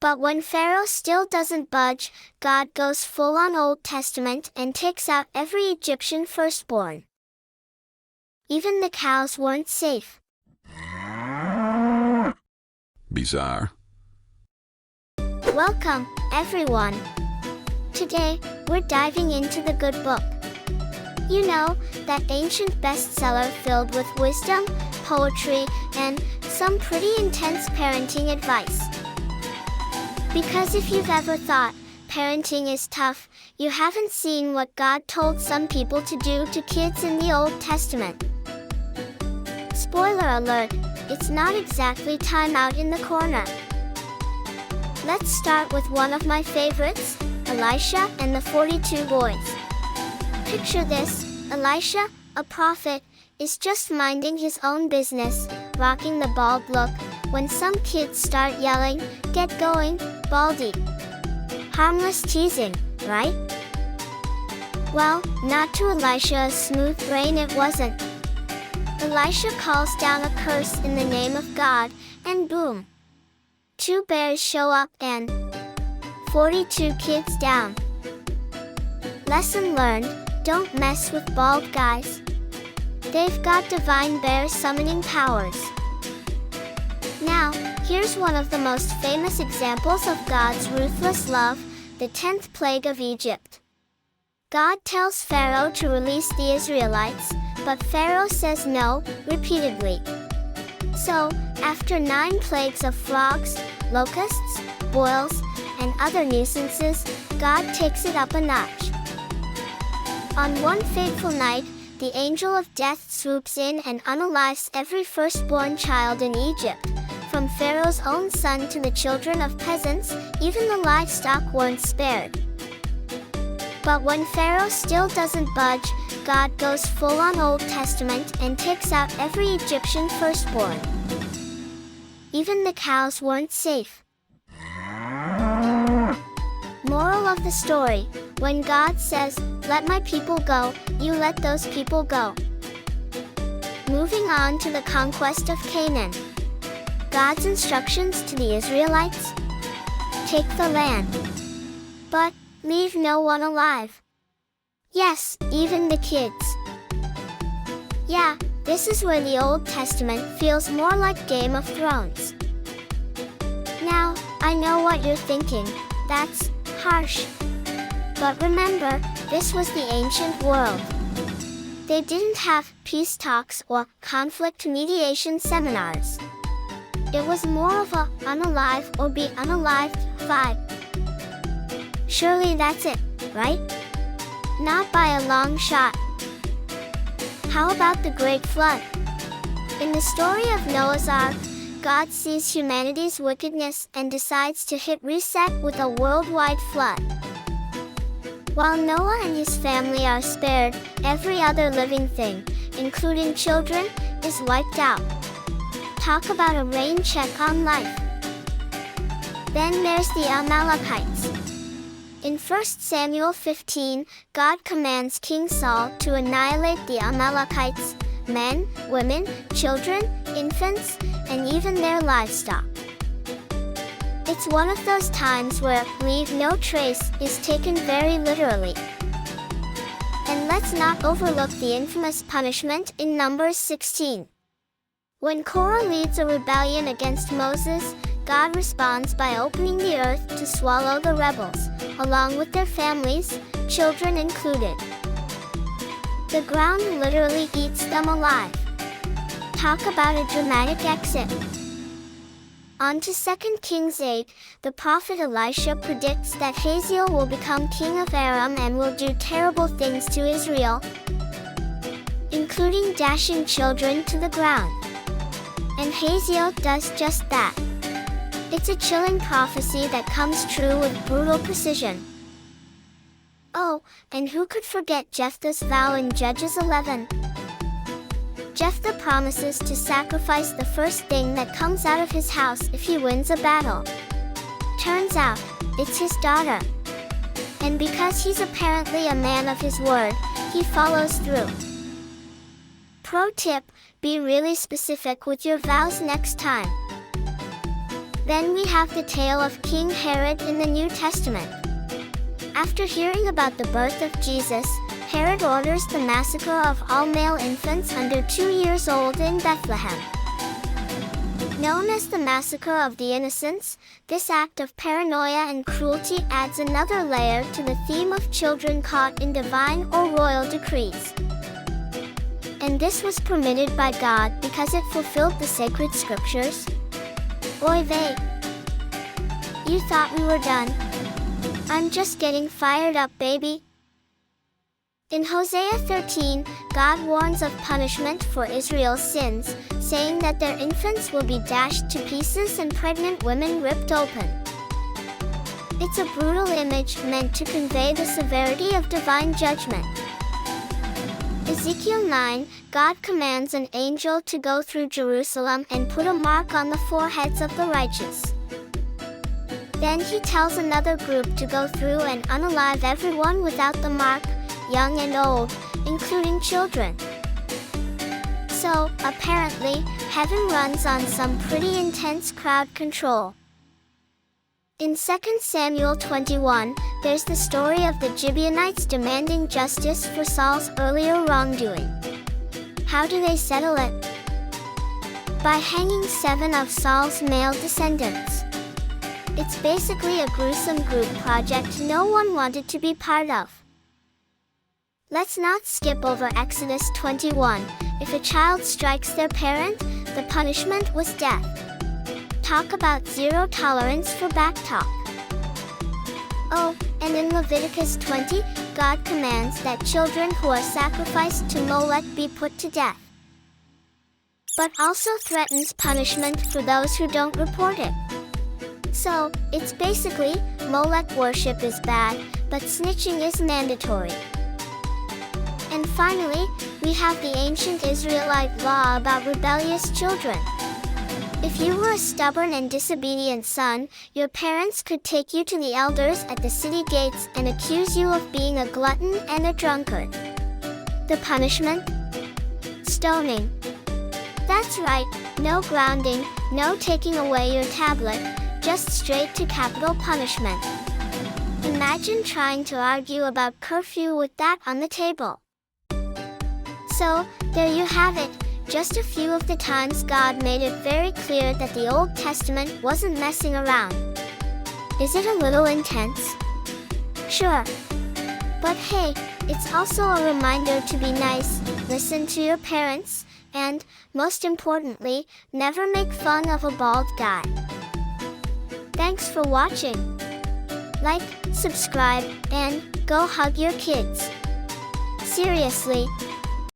But when Pharaoh still doesn't budge, God goes full-on Old Testament and takes out every Egyptian firstborn. Even the cows weren't safe. Bizarre. Welcome, everyone. Today, we're diving into the good book. You know, that ancient bestseller filled with wisdom, poetry, and some pretty intense parenting advice. Because if you've ever thought parenting is tough, you haven't seen what God told some people to do to kids in the Old Testament. Spoiler alert, it's not exactly time out in the corner. Let's start with one of my favorites, Elisha and the 42 boys. Picture this, Elisha, a prophet, is just minding his own business, rocking the bald look, when some kids start yelling, "Get going, Baldy!" Harmless teasing, right? Well, not to Elisha's smooth brain it wasn't. Elisha calls down a curse in the name of God, and boom! 2 bears show up and 42 kids down. Lesson learned, don't mess with bald guys. They've got divine bear summoning powers. Now, here's one of the most famous examples of God's ruthless love, the 10th plague of Egypt. God tells Pharaoh to release the Israelites, but Pharaoh says no, repeatedly. So, after 9 plagues of frogs, locusts, boils, and other nuisances, God takes it up a notch. On one fateful night, the angel of death swoops in and unalives every firstborn child in Egypt. From Pharaoh's own son to the children of peasants, even the livestock weren't spared. But when Pharaoh still doesn't budge, God goes full-on Old Testament and takes out every Egyptian firstborn. Even the cows weren't safe. Moral of the story, when God says, "Let my people go," you let those people go. Moving on to the conquest of Canaan. God's instructions to the Israelites? Take the land. But leave no one alive. Yes, even the kids. Yeah, this is where the Old Testament feels more like Game of Thrones. Now, I know what you're thinking, that's harsh. But remember, this was the ancient world. They didn't have peace talks or conflict mediation seminars. It was more of a unalive or be unalived vibe. Surely that's it, right? Not by a long shot. How about the Great Flood? In the story of Noah's Ark, God sees humanity's wickedness and decides to hit reset with a worldwide flood. While Noah and his family are spared, every other living thing, including children, is wiped out. Talk about a rain check on life. Then there's the Amalekites. In 1 Samuel 15, God commands King Saul to annihilate the Amalekites, men, women, children, infants, and even their livestock. It's one of those times where "leave no trace" is taken very literally. And let's not overlook the infamous punishment in Numbers 16. When Korah leads a rebellion against Moses, God responds by opening the earth to swallow the rebels, along with their families, children included. The ground literally eats them alive. Talk about a dramatic exit. On to 2 Kings 8, the prophet Elisha predicts that Hazael will become king of Aram and will do terrible things to Israel, including dashing children to the ground. And Hazael does just that. It's a chilling prophecy that comes true with brutal precision. Oh, and who could forget Jephthah's vow in Judges 11? Jephthah promises to sacrifice the first thing that comes out of his house if he wins a battle. Turns out, it's his daughter. And because he's apparently a man of his word, he follows through. Pro tip, be really specific with your vows next time. Then we have the tale of King Herod in the New Testament. After hearing about the birth of Jesus, Herod orders the massacre of all male infants under 2 years old in Bethlehem. Known as the Massacre of the Innocents, this act of paranoia and cruelty adds another layer to the theme of children caught in divine or royal decrees. And this was permitted by God because it fulfilled the sacred scriptures? Oy vey! You thought we were done? I'm just getting fired up, baby! In Hosea 13, God warns of punishment for Israel's sins, saying that their infants will be dashed to pieces and pregnant women ripped open. It's a brutal image meant to convey the severity of divine judgment. Ezekiel 9, God commands an angel to go through Jerusalem and put a mark on the foreheads of the righteous. Then he tells another group to go through and unalive everyone without the mark, young and old, including children. So, apparently, heaven runs on some pretty intense crowd control. In 2 Samuel 21, there's the story of the Gibeonites demanding justice for Saul's earlier wrongdoing. How do they settle it? By hanging 7 of Saul's male descendants. It's basically a gruesome group project no one wanted to be part of. Let's not skip over Exodus 21. If a child strikes their parent, the punishment was death. Talk about zero tolerance for backtalk. Oh, and in Leviticus 20, God commands that children who are sacrificed to Molech be put to death. But also threatens punishment for those who don't report it. So, it's basically, Molech worship is bad, but snitching is mandatory. And finally, we have the ancient Israelite law about rebellious children. If you were a stubborn and disobedient son, your parents could take you to the elders at the city gates and accuse you of being a glutton and a drunkard. The punishment? Stoning. That's right, no grounding, no taking away your tablet, just straight to capital punishment. Imagine trying to argue about curfew with that on the table. So, there you have it, just a few of the times God made it very clear that the Old Testament wasn't messing around. Is it a little intense? Sure. But hey, it's also a reminder to be nice, listen to your parents, and, most importantly, never make fun of a bald guy. Thanks for watching. Like, subscribe, and go hug your kids. Seriously.